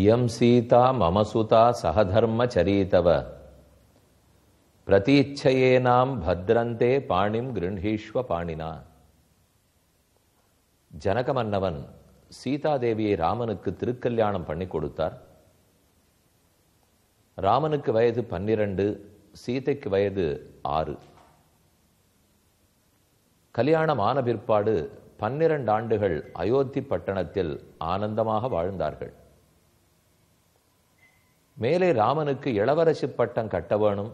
இயம் சீதா மமசுதா சகதர்மச்சரீதவ பிரதீட்சையேனாம் பத்ரந்தே பாணிம் கிருணீஷ்வ பாணினா. ஜனக மன்னவன் சீதாதேவியை ராமனுக்கு திருக்கல்யாணம் பண்ணி கொடுத்தார். ராமனுக்கு வயது 12, சீதைக்கு வயது 6. கல்யாணம் ஆன பிற்பாடு 12 ஆண்டுகள் அயோத்தி பட்டணத்தில் ஆனந்தமாக வாழ்ந்தார்கள். மேலே ராமனுக்கு இளவரசி பட்டம் கட்ட வேணும்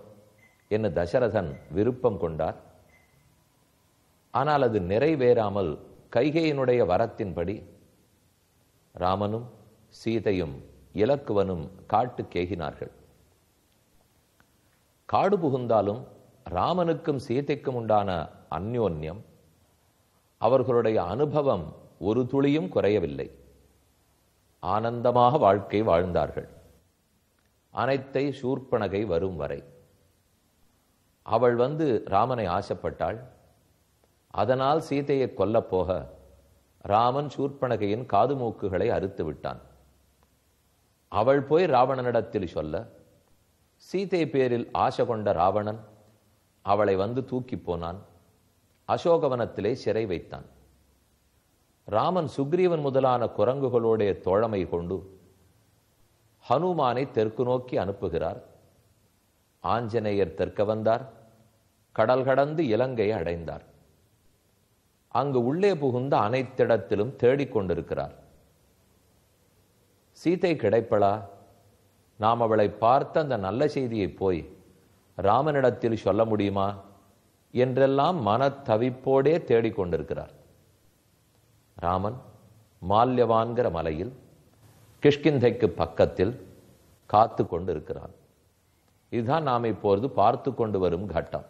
என்று தசரதன் விருப்பம் கொண்டார். ஆனால் அது நிறைவேறாமல் கைகேயினுடைய வரத்தின்படி ராமனும் சீதையும் இலக்குவனும் காட்டுக்கேகினார்கள். காடு புகுந்தாலும் ராமனுக்கும் சீதைக்கும் உண்டான அந்யோன்யம், அவர்களுடைய அனுபவம் ஒரு துளியும் குறையவில்லை. ஆனந்தமாக வாழ்க்கை வாழ்ந்தார்கள். அனைத்தை சூர்ப்பனகை வரும் வரை. அவள் வந்து ராமனை ஆசைப்பட்டாள். அதனால் சீதையை கொல்லப் போக ராமன் சூர்ப்பனகையின் காது மூக்குகளை அறுத்து விட்டான். அவள் போய் ராவணனிடத்தில் சொல்ல, சீதை பேரில் ஆசை கொண்ட ராவணன் அவளை வந்து தூக்கி போனான். அசோகவனத்திலே சிறை வைத்தான். ராமன் சுக்ரீவன் முதலான குரங்குகளோடைய தோழமை கொண்டு ஹனுமானை தெற்கு நோக்கி அனுப்புகிறார். ஆஞ்சநேயர் தெற்க வந்தார். கடல் கடந்து இலங்கையை அடைந்தார். அங்கு உள்ளே புகுந்த அனைத்திடத்திலும் தேடிக்கொண்டிருக்கிறார். சீதை கிடைப்பளா? நாம் அவளை பார்த்த அந்த நல்ல செய்தியை போய் ராமனிடத்தில் சொல்ல முடியுமா என்றெல்லாம் மனத்தவிப்போடே தேடிக்கொண்டிருக்கிறார். ராமன் மால்யவான்கிற மலையில் கிஷ்கிந்தைக்கு பக்கத்தில் காத்து கொண்டிருக்கிறான். இதுதான் நாம் இப்பொழுது பார்த்து கொண்டு வரும் கட்டம்.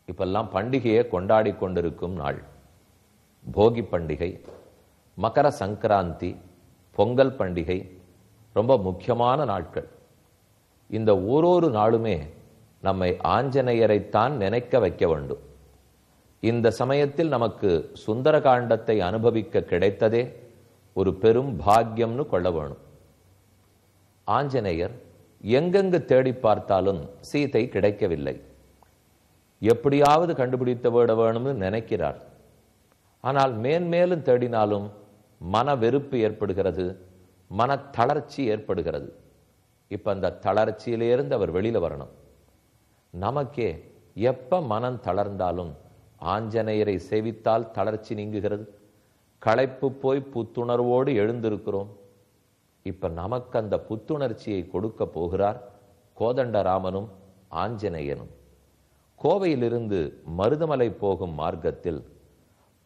இப்பெல்லாம் பண்டிகையை கொண்டாடி கொண்டிருக்கும் நாள். போகி பண்டிகை, மகர சங்கராந்தி, பொங்கல் பண்டிகை ரொம்ப முக்கியமான நாட்கள். இந்த ஓரொரு நாளுமே நம்மை ஆஞ்சநேயரைத்தான் நினைக்க வைக்க வேண்டும். இந்த சமயத்தில் நமக்கு சுந்தர காண்டத்தை அனுபவிக்க கிடைத்ததே ஒரு பெரும் பாக்கியம்னு கொள்ள வேணும். ஆஞ்சநேயர் எங்கெங்கு தேடி பார்த்தாலும் சீதை கிடைக்கவில்லை. எப்படியாவது கண்டுபிடித்து விட வேணும்னு நினைக்கிறார். ஆனால் மேன்மேலும் தேடினாலும் மன வெறுப்பு ஏற்படுகிறது, மன தளர்ச்சி ஏற்படுகிறது. இப்ப அந்த தளர்ச்சியிலிருந்து அவர் வெளியில வரணும். நமக்கே எப்ப மனம் தளர்ந்தாலும் ஆஞ்சநேயரை சேவித்தால் தளர்ச்சி நீங்குகிறது. களைப்பு போய் புத்துணர்வோடு எழுந்திருக்கிறோம். இப்ப நமக்கு அந்த புத்துணர்ச்சியை கொடுக்க போகிறார் கோதண்டராமனும் ஆஞ்சநேயனும். கோவையிலிருந்து மருதமலை போகும் மார்க்கத்தில்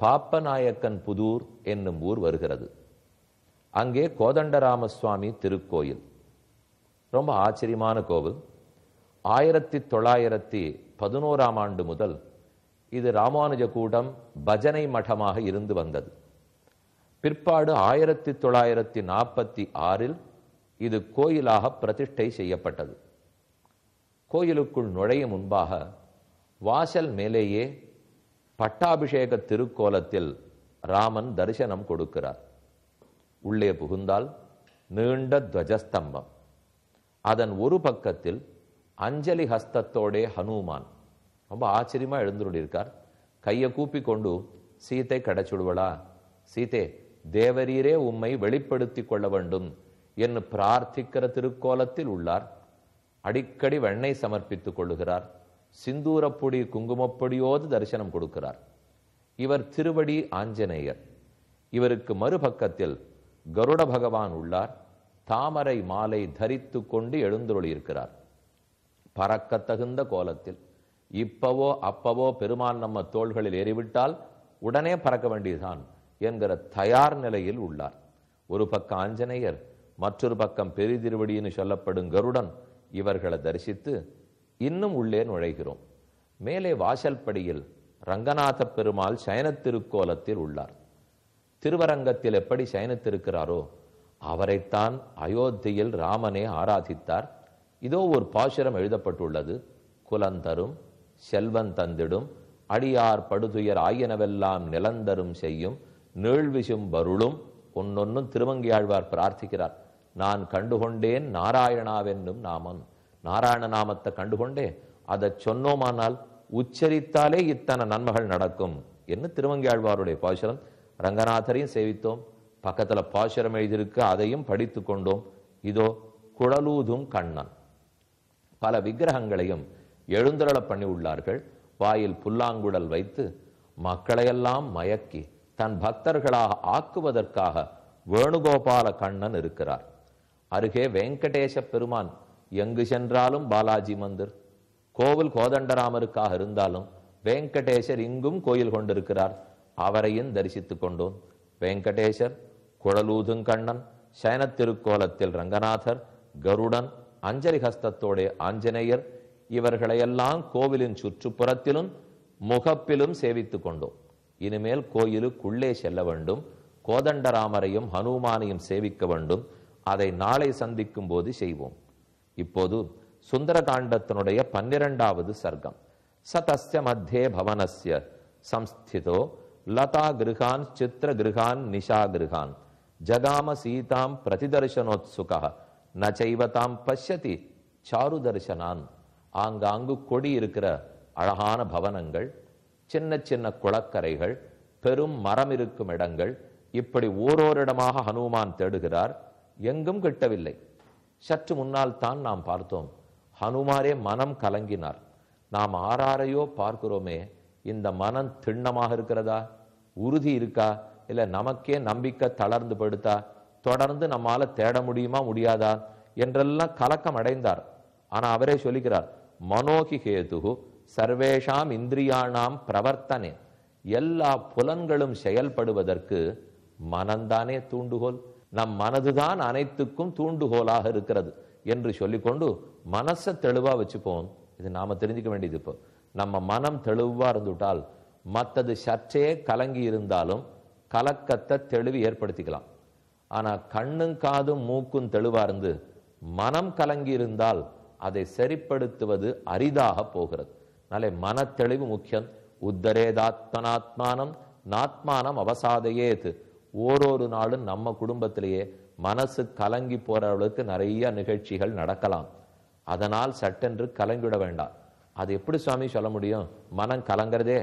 பாப்பநாயக்கன் புதூர் என்னும் ஊர் வருகிறது. அங்கே கோதண்டராமசுவாமி திருக்கோயில். ரொம்ப ஆச்சரியமான கோவில். 1911ஆம் ஆண்டு முதல் இது ராமானுஜ கூடம் பஜனை மடமாக இருந்து வந்தது. பிற்பாடு 1946இல் இது கோயிலாக பிரதிஷ்டை செய்யப்பட்டது. கோயிலுக்குள் நுழைய முன்பாக வாசல் மேலேயே பட்டாபிஷேக திருக்கோலத்தில் ராமன் தரிசனம் கொடுக்கிறார். உள்ளே புகுந்தால் நீண்ட துவஜஸ்தம்பம், அதன் ஒரு பக்கத்தில் அஞ்சலி ஹஸ்தத்தோடே ஹனுமான் ரொம்ப ஆச்சரியமா எழுந்துள்ளிருக்கார். கையை கூப்பி கொண்டு, சீதை கிடைச்சுடுவளா, சீதே தேவரீரே உம்மை வெளிப்படுத்தி கொள்ள வேண்டும் என்று பிரார்த்திக்கிற திருக்கோலத்தில் உள்ளார். அடிக்கடி வெண்ணெய் சமர்ப்பித்துக் கொள்ளுகிறார். சிந்தூரப்பொடி குங்குமப்பொடியோடு தரிசனம் கொடுக்கிறார். இவர் திருவடி ஆஞ்சநேயர். இவருக்கு மறுபக்கத்தில் கருட பகவான் உள்ளார். தாமரை மாலை தரித்து கொண்டு எழுந்துள்ளிருக்கிறார். பறக்க தகுந்த கோலத்தில். இப்பவோ அப்பவோ பெருமான் நம்ம தோள்களில் ஏறிவிட்டால் உடனே பறக்க வேண்டியதுதான் என்கிற தயார் நிலையில் உள்ளார். ஒரு பக்கம் ஆஞ்சநேயர், மற்றொரு பக்கம் பெரிதிருவடின்னு சொல்லப்படும் கருடன். இவர்களை தரிசித்து இன்னும் உள்ளே நுழைகிறோம். மேலே வாசல்படியில் ரங்கநாத பெருமாள் சயனத்திருக்கோலத்தில் உள்ளார். திருவரங்கத்தில் எப்படி சயனித்திருக்கிறாரோ அவரைத்தான் அயோத்தியில் ராமனே ஆராதித்தார். இதோ ஒரு பாசுரம் எழுதப்பட்டுள்ளது. குலந்தரும் செல்வன் தந்திடும் அடியார் படுதுயர் ஆயனவெல்லாம் நிலந்தரும் செய்யும் நீழ்விசும் வருளும் ஒன்னொன்னும் திருமங்கியாழ்வார் பிரார்த்திக்கிறார். நான் கண்டுகொண்டேன் நாராயணாவென்னும் நாமம். நாராயண நாமத்தை கண்டுகொண்டே அதை சொன்னோமானால் உச்சரித்தாலே இத்தனை நன்மைகள் நடக்கும் என்று திருமங்கியாழ்வாருடைய பாசுரம். ரங்கநாதரையும் சேவித்தோம், பக்கத்துல பாசுரம் எழுதியிருக்கு, அதையும் படித்து கொண்டோம். இதோ குழலூதும் கண்ணன். பல விக்கிரகங்களையும் எழுந்தருள பண்ணி உள்ளார்கள். வாயில் புல்லாங்குழல் வைத்து மக்களையெல்லாம் மயக்கி தன் பக்தர்களாக ஆக்குவதற்காக வேணுகோபால கண்ணன் இருக்கிறார். அருகே வெங்கடேச பெருமான். எங்கு சென்றாலும் பாலாஜி மந்திர். கோவில் கோதண்டராமருக்காக இருந்தாலும் வெங்கடேசர் இங்கும் கோயில் கொண்டிருக்கிறார். அவரையும் தரிசித்துக் கொண்டோம். வெங்கடேசர், குழலூதுங்கண்ணன், சயன திருக்கோலத்தில் ரங்கநாதர், கருடன், அஞ்சலி ஹஸ்தத்தோட ஆஞ்சநேயர், இவர்களையெல்லாம் கோவிலின் சுற்றுப்புறத்திலும் முகப்பிலும் சேவித்துக் கொண்டோம். இனிமேல் கோயிலுக்குள்ளே செல்ல வேண்டும். கோதண்டராமரையும் ஹனுமானையும் சேவிக்க வேண்டும். அதை நாளை சந்திக்கும் போது செய்வோம். இப்போது சுந்தரகாண்டத்தினுடைய 12வது சர்க்கம். சதஸ்ய மத்தியே பவனஸ்ய சம்ஸ்திதோ லதா கிருஹான் சித்திர கிருஹான் நிஷா கிருஹான் ஜகாம சீதாம் பிரதிதர்சனோத்சுகா நச்சைவதாம் பஷ்யதி சாரு தர்சனான். ஆங்காங்கு கொடி இருக்கிற அழகான பவனங்கள், சின்ன சின்ன குளக்கரைகள், பெரும் மரம் இருக்கும் இடங்கள், இப்படி ஓரோரிடமாக ஹனுமான் தேடுகிறார். எங்கும் கிட்டவில்லை. சற்று முன்னால் தான் நாம் பார்த்தோம், ஹனுமாரே மனம் கலங்கினார். நாம் ஆறாரையோ பார்க்கிறோமே, இந்த மனம் திண்ணமாக இருக்கிறதா, உறுதி இருக்கா, இல்ல நமக்கே நம்பிக்கை தளர்ந்து படுத்தா, தொடர்ந்து நம்மால தேட முடியுமா முடியாதா என்றெல்லாம் கலக்கம் அடைந்தார். ஆனா அவரே சொல்லிக்கிறார், மனோகி கேதுகு சர்வேஷாம் இந்திரியானாம் பிரவர்த்தனே. எல்லா புலன்களும் செயல்படுவதற்கு மனம்தானே தூண்டுகோல். நம் மனதுதான் அனைத்துக்கும் தூண்டுகோலாக இருக்கிறது என்று சொல்லிக்கொண்டு மனசை தெளிவா வச்சுப்போம். இது நாம தெரிஞ்சுக்க வேண்டியது. இப்போ நம்ம மனம் தெளிவா இருந்துட்டால் மற்றது சற்றே கலங்கி இருந்தாலும் கலக்கத்தை தெளிவு ஏற்படுத்திக்கலாம். ஆனா கண்ணும் காதும் மூக்கும் தெளிவா இருந்து மனம் கலங்கி இருந்தால் அதை சரிப்படுத்துவது அரிதாக போகிறது. நாளை மன தெளிவு முக்கியம். உத்தரேதாத்மனாத்மானம் நாத்மானம் அவசாதையேது. ஓரொரு நாளும் நம்ம குடும்பத்திலேயே மனசு கலங்கி போற அளவுக்கு நிறைய நிகழ்ச்சிகள் நடக்கலாம். அதனால் சட்டென்று கலங்கிவிட வேண்டாம். அது எப்படி சுவாமி சொல்ல முடியும்? மனம் கலங்கிறதே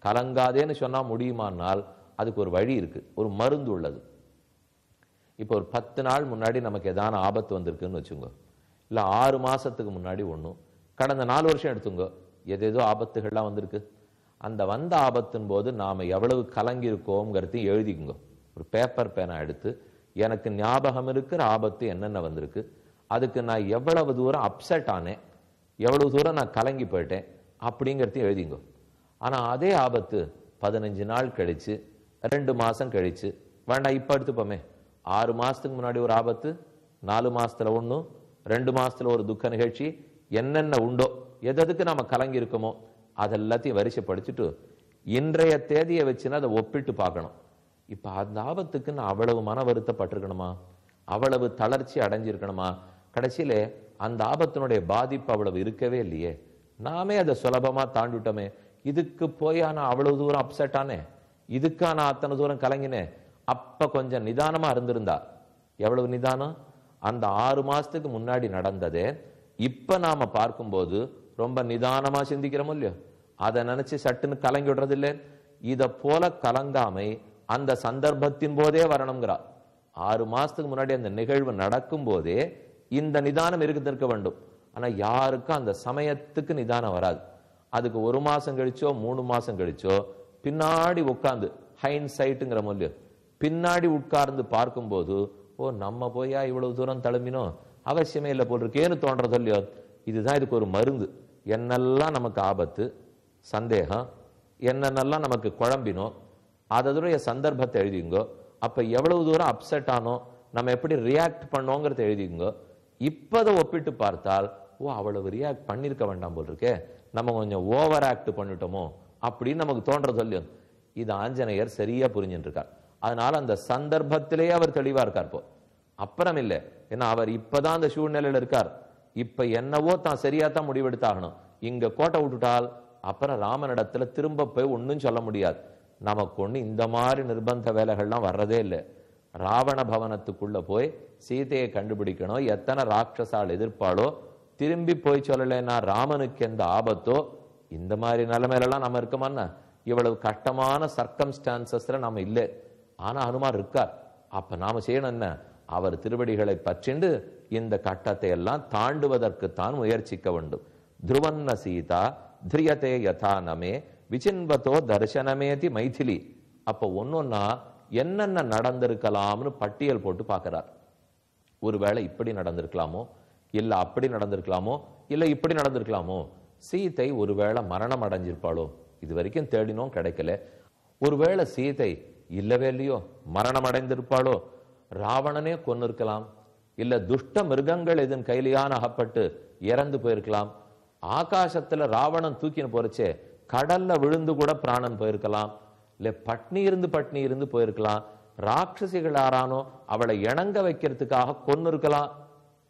கலங்காதேன்னு சொன்னா முடியுமானால் அதுக்கு ஒரு வழி இருக்கு, ஒரு மருந்து உள்ளது. இப்போ ஒரு 10 நாள் முன்னாடி நமக்கு ஏதான ஆபத்து வந்திருக்குன்னு வச்சுங்க, இல்லை 6 மாசத்துக்கு முன்னாடி ஒன்றும், கடந்த 4 வருஷம் எடுத்துங்க, ஏதேதோ ஆபத்துகள்லாம் வந்திருக்கு. அந்த வந்த ஆபத்தின் போது நாம எவ்வளவு கலங்கி இருக்கோங்கிறதையும் எழுதிக்குங்க. ஒரு பேப்பர் பேனா எடுத்து எனக்கு ஞாபகம் இருக்கிற ஆபத்து என்னென்ன வந்திருக்கு, அதுக்கு நான் எவ்வளவு தூரம் அப்செட் ஆனேன், எவ்வளவு தூரம் நான் கலங்கி போயிட்டேன் அப்படிங்கிறதையும் எழுதிங்க. ஆனா அதே ஆபத்து 15 நாள் கழிச்சு, 2 மாசம் கழிச்சு, வேண்டாம் இப்ப எடுத்துப்போமே, 6 மாசத்துக்கு முன்னாடி ஒரு ஆபத்து, 4 மாசத்துல ஒண்ணு, 2 மாசத்துல ஒரு துக்க நிகழ்ச்சி, என்னென்ன உண்டோ எதுக்கு நாம கலங்கி இருக்கோமோ அதெல்லாத்தையும் வரிசைப்படுத்திட்டு இன்றைய தேதியை வச்சுன்னா அதை ஒப்பிட்டு பார்க்கணும். இப்ப அந்த ஆபத்துக்கு நான் அவ்வளவு மன வருத்தப்பட்டிருக்கணுமா, அவ்வளவு தளர்ச்சி அடைஞ்சிருக்கணுமா? கடைசியில அந்த ஆபத்தினுடைய பாதிப்பு அவ்வளவு இருக்கவே இல்லையே, நாமே அதை சுலபமா தாண்டிட்டோமே. இதுக்கு போய் நான் அவ்வளவு தூரம் அப்செட் ஆனே, இதுக்கா நான் அத்தனை தூரம் கலங்கினேன். அப்ப கொஞ்சம் நிதானமா இருந்திருந்தா, எவ்வளவு நிதானம், அந்த 6 மாசத்துக்கு முன்னாடி நடந்ததே இப்ப நாம பார்க்கும்போது ரொம்ப நிதானமா சிந்திக்கிறோமோ இல்லையோ, அதை நினைச்சு சட்டுன்னு கலங்கி விடுறது இல்லை. இதை போல கலங்காமை அந்த சந்தர்ப்பத்தின் போதே வரணுங்கிறா. 6 மாசத்துக்கு முன்னாடி அந்த நிகழ்வு நடக்கும் போதே இந்த நிதானம் இருக்க வேண்டும். ஆனா யாருக்கும் அந்த சமயத்துக்கு நிதானம் வராது. அதுக்கு 1 மாசம் கழிச்சோ 3 மாசம் கழிச்சோ பின்னாடி உட்கார்ந்து ஹைண்ட் சைட்டுங்கிற மூலியம் பின்னாடி உட்கார்ந்து பார்க்கும்போது, ஓ நம்ம போயா இவ்வளவு தூரம் தழும்பினோம், அவசியமே இல்லை போல் இருக்கேன்னு தோன்றது இல்லையோ. இதுதான் இதுக்கு ஒரு மருந்து. என்னெல்லாம் நமக்கு ஆபத்து, சந்தேகம், என்னென்னலாம் நமக்கு குழம்பினோ அதனுடைய சந்தர்ப்பத்தை எழுதிங்கோ. அப்ப எவ்வளவு தூரம் அப்செட் ஆனோ, நம்ம எப்படி ரியாக்ட் பண்ணோங்கிறத எழுதிங்கோ. இப்பதை ஒப்பிட்டு பார்த்தால், ஓ அவ்வளவு ரியாக்ட் பண்ணிருக்க வேண்டாம் போல் இருக்கே, நம்ம கொஞ்சம் ஓவர் ஆக்ட் பண்ணிட்டோமோ அப்படின்னு நமக்கு தோன்றது இல்லையோ. இது ஆஞ்சநேயர் சரியா புரிஞ்சுட்டு இருக்கார். அதனால அந்த சந்தர்ப்பத்திலேயே அவர் தெளிவா இருக்கார். இப்போ அப்புறம் இல்லை, ஏன்னா அவர் இப்பதான் அந்த சூழ்நிலையில இருக்கார். இப்ப என்னவோ தான் சரியா தான் முடிவெடுத்தாகணும். இங்க கோட்டை விட்டுட்டால் அப்புறம் ராமனிடத்துல திரும்ப போய் ஒன்னும் சொல்ல முடியாது. நமக்கு ஒண்ணு இந்த மாதிரி நிர்பந்த வேலைகள்லாம் வர்றதே இல்லை. ராவண பவனத்துக்குள்ள போய் சீதையை கண்டுபிடிக்கணும், எத்தனை ராட்சசால் எதிர்ப்பாளோ, திரும்பி போய் சொல்லலைன்னா ராமனுக்கு எந்த ஆபத்தோ, இந்த மாதிரி நிலைமையிலாம் நம்ம இருக்கோமான்னா, இவ்வளவு கஷ்டமான சர்க்கம்ஸ்டான்சஸ்ல நம்ம இல்லை. ஆனா ஹனுமான் இருக்கார். அப்ப நாம செய்யணும் என்ன? அவர் திருவடிகளை பற்றிண்டு இந்த கட்டத்தை எல்லாம் தாண்டுவதற்குத்தான் முயற்சிக்க வேண்டும். துருவன்ன சீதா திரியதே யதா நமே விசின்வதோ தர்சனமேதி மைதிலி. அப்போ ஒன்னொன்னா என்னென்ன நடந்திருக்கலாம்னு பட்டியல் போட்டு பார்க்கிறார். ஒருவேளை இப்படி நடந்திருக்கலாமோ, இல்ல அப்படி நடந்திருக்கலாமோ, இல்ல இப்படி நடந்திருக்கலாமோ. சீதை ஒருவேளை மரணம் அடைஞ்சிருப்பாளோ, இது வரைக்கும் தேடினோம் கிடைக்கல. ஒருவேளை சீதை இல்லவே இல்லையோ மரணம் அடைந்திருப்பாளோ, ராவணனே கொன்னு இருக்கலாம், இல்ல துஷ்ட மிருகங்கள் இதன் கையிலான அகப்பட்டு இறந்து போயிருக்கலாம். ஆகாசத்துல ராவணன் தூக்கின்னு போறச்சே கடல்ல விழுந்து கூட பிராணன் போயிருக்கலாம், இல்ல பட்னி இருந்து போயிருக்கலாம். ராட்சசிகள் யாரானோ அவளை இணங்க வைக்கிறதுக்காக கொன்னு இருக்கலாம்.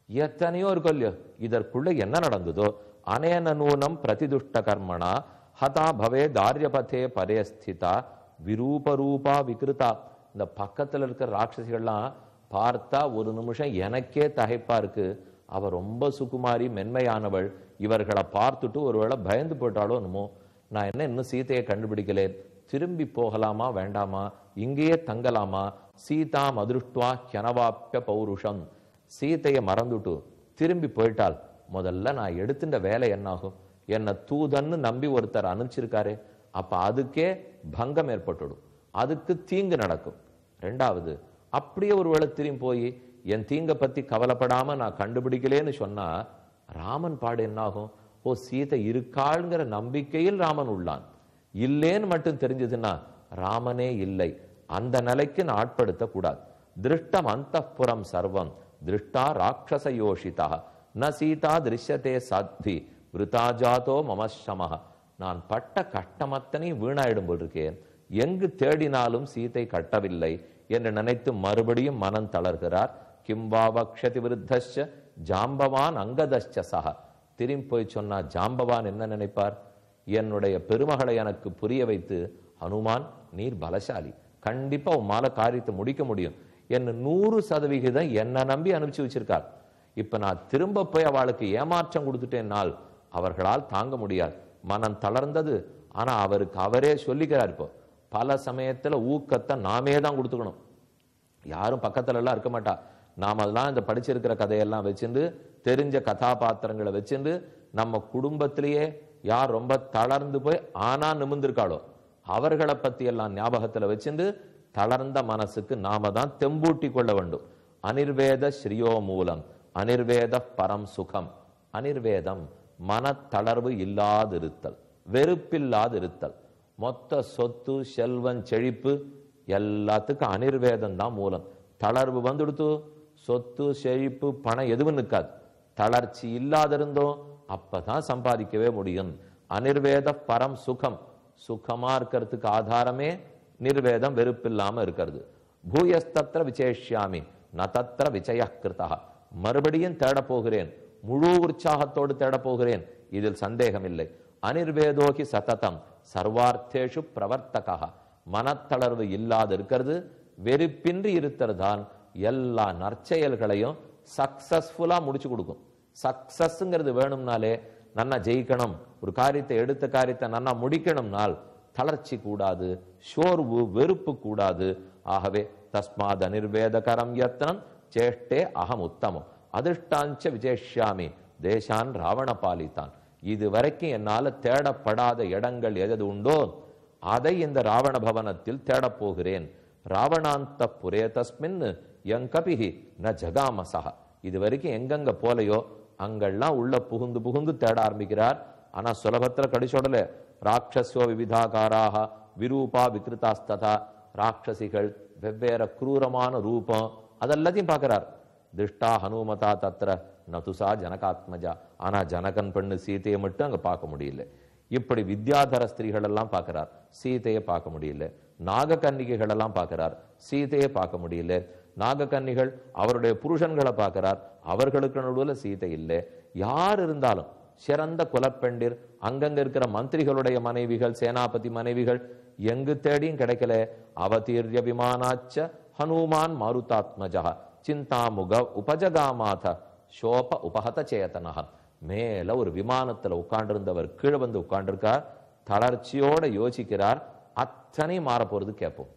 எத்தனையோ இருக்கும் இல்லையோ. இதற்குள்ள என்ன நடந்ததோ, அனேன நூனம் பிரதிதுஷ்ட கர்மணா ஹதா பவே தாரியபதே பரேஸ்திதா விரூபரூபா விகிருதா. இந்த பக்கத்துல இருக்கிற ராட்சசிகள்லாம் பார்த்தா ஒரு நிமிஷம் எனக்கே தகைப்பா இருக்கு. அவ ரொம்ப சுகுமாரி, மென்மையானவள். இவர்களை பார்த்துட்டு ஒருவேளை பயந்து போயிட்டாலோ என்னமோ. நான் என்ன இன்னும் சீதையை கண்டுபிடிக்கலேன், திரும்பி போகலாமா வேண்டாமா, இங்கேயே தங்கலாமா? சீதா மதுருஷ்டுவா கெனவாப்பிய பௌருஷம். சீதையை மறந்துட்டு திரும்பி போயிட்டால் முதல்ல நான் எடுத்துட்ட வேலை என்னாகும்? என்ன தூதன்னு நம்பி ஒருத்தர் அனுப்பிச்சிருக்காரு. அப்ப அதுக்கே பங்கம் ஏற்பட்டுடும், அதுக்கு தீங்கு நடக்கும். ரெண்டாவது, அப்படியே ஒருவேளை திரும்பி போய் என் தீங்க பத்தி கவலைப்படாம நான் கண்டுபிடிக்கலேன்னு சொன்னா ராமன் பாடு என்னாகும்? ஓ, சீதை இருக்காள்ங்கிற நம்பிக்கையில் ராமன் உள்ளான், இல்லேன்னு மட்டும் தெரிஞ்சதுன்னா ராமனே இல்லை. அந்த நிலைக்கு நான் ஆட்படுத்த கூடாது. திருஷ்டம் அந்தப்புறம் சர்வம் திருஷ்டா ராட்சச யோஷிதா ந சீதா திருஷ்யத்தே சாத்வி விருதாஜாதோ மமஷமஹ. நான் பட்ட கஷ்டமத்தனை வீணாயிடும் போல் இருக்கேன், எங்கு தேடினாலும் சீதை கட்டவில்லை என்று நினைத்து மறுபடியும் மனம் தளர்கிறார். கிம்பாவக்ஷதி விருத்தஸ்ச ஜாம்பவான் அங்கதஸ்ச சஹ. திரும்பி போய் சொன்னா ஜாம்பவான் என்ன நினைப்பார்? என்னுடைய பெருமகளை எனக்கு புரிய வைத்து, ஹனுமான் நீர் பலசாலி, கண்டிப்பா உம்மால காரியத்தை முடிக்க முடியும் என்ன 100% என்ன நம்பி அனுப்பிச்சு வச்சிருக்கார். இப்ப நான் திரும்ப போய் அவளுக்கு ஏமாற்றம் கொடுத்துட்டேன்னால் அவர்களால் தாங்க முடியாது. மனம் தளர்ந்தது. ஆனா அவருக்கு அவரே சொல்லிக்கிறார். இப்போ பல சமயத்துல ஊக்கத்தை நாமே தான் கொடுத்துக்கணும். யாரும் பக்கத்துல எல்லாம் இருக்க மாட்டா. நாம் அதெல்லாம் இந்த படிச்சிருக்கிற கதையெல்லாம் வச்சுட்டு, தெரிஞ்ச கதாபாத்திரங்களை வச்சுட்டு, நம்ம குடும்பத்திலேயே யார் ரொம்ப தளர்ந்து போய் ஆனா நிமிர்ந்திருக்காளோ அவர்களை பத்தி எல்லாம் ஞாபகத்துல வச்சுட்டு தளர்ந்த மனசுக்கு நாம தான் தெம்பூட்டி கொள்ள வேண்டும். அனிர்வேத ஸ்ரீயோ மூலம் அனிர்வேத பரம் சுகம். அனிர்வேதம் மனத்தளர்வு இல்லாதிருத்தல், வெறுப்பில்லாதிருத்தல். மொத்த சொத்து செல்வம் செழிப்பு எல்லாத்துக்கும் அனிர்வேதம் தான் மூலம். தளர்வு வந்துடுத்து சொத்து செழிப்பு பணம் எதுவும் நிற்காது. தளர்ச்சி இல்லாதிருந்தோம் அப்பதான் சம்பாதிக்கவே முடியும். அனிர்வேத பரம் சுகம். சுகமா இருக்கிறதுக்கு ஆதாரமே நிர்வேதம், வெறுப்பில்லாம இருக்கிறது. பூயஸ்தத்திர விசேஷ்யாமி நதத்திர விஜயகிருதா. மறுபடியும் தேட போகிறேன், முழு உற்சாகத்தோடு தேட போகிறேன், இதில் சந்தேகம் இல்லை. அனிர்வேதோகி சததம் சர்வார்த்தேஷு பிரவர்த்தகா. மனத்தளர்வு இல்லாது இருக்கிறது, வெறுப்பின்றி இருக்கிறதான் எல்லா நற்செயல்களையும் சக்சஸ்ஃபுல்லா முடிச்சு கொடுக்கும். சக்சஸ்ங்கிறது வேணும்னாலே நன்னா ஜெயிக்கணும், ஒரு காரியத்தை எடுத்த காரியத்தை நன்னா முடிக்கணும்னால் தளர்ச்சி கூடாது, சோர்வு வெறுப்பு கூடாது. ஆகவே தஸ்மாத் அனிர்வேதகரம் யத்னம் சேஷ்டே அகம் உத்தமம் அதிர்ஷ்டாஞ்ச விஜேஷ்யாமி தேசான் ராவண பாலித்தான். இதுவரைக்கும் என்னால தேடப்படாத இடங்கள் எது உண்டோ அதை இந்த ராவண பவனத்தில் தேடப் போகிறேன். ராவணாந்த புரே தஸ்மின் யங்கபிஹி ந ஜகாமசஹ. இது வரைக்கும் எங்கெங்க போலையோ அங்கெல்லாம் உள்ள புகுந்து புகுந்து தேட ஆரம்பிக்கிறார். ஆனா சுலபத்துல கடிச்சோடல. ராட்சசோ விவிதாகாராக விரூபா விகிருதாஸ்ததா. ராட்சசிகள் வெவ்வேறு குரூரமான ரூபம் அதெல்லாத்தையும் பார்க்கிறார். திருஷ்டா ஹனுமதா தத்ர நதுசா ஜனகாத்மஜா. ஆனா ஜனகன் பெண்ணு சீதையை மட்டும் அங்க பார்க்க முடியல. இப்படி வித்யாதர ஸ்திரீகள் எல்லாம் பார்க்கிறார், சீதையை பார்க்க முடியல. நாகக்கன்னிகைகள் எல்லாம் பார்க்கிறார், சீதையை பார்க்க முடியல. நாகக்கன்னிகள் அவருடைய புருஷன்களை பார்க்கிறார், அவர்களுக்கு நடுவில் சீதை இல்லை. யார் இருந்தாலும் சிறந்த குலப்பெண்டிர், அங்கங்க இருக்கிற மந்திரிகளுடைய மனைவிகள், சேனாபதி மனைவிகள் எங்கு தேடியும் கிடைக்கல. அவதீர்ய விமானாச்ச ஹனுமான் மாருதாத்மஜா சிந்தாமுக உபஜகாமாத சோப உபஹத சேதனஹ. மேல ஒரு விமானத்துல உட்காண்டிருந்தவர் கீழே வந்து உட்காண்டிருக்கார், தளர்ச்சியோட யோசிக்கிறார். அத்தனை மாற போறது கேட்போம்.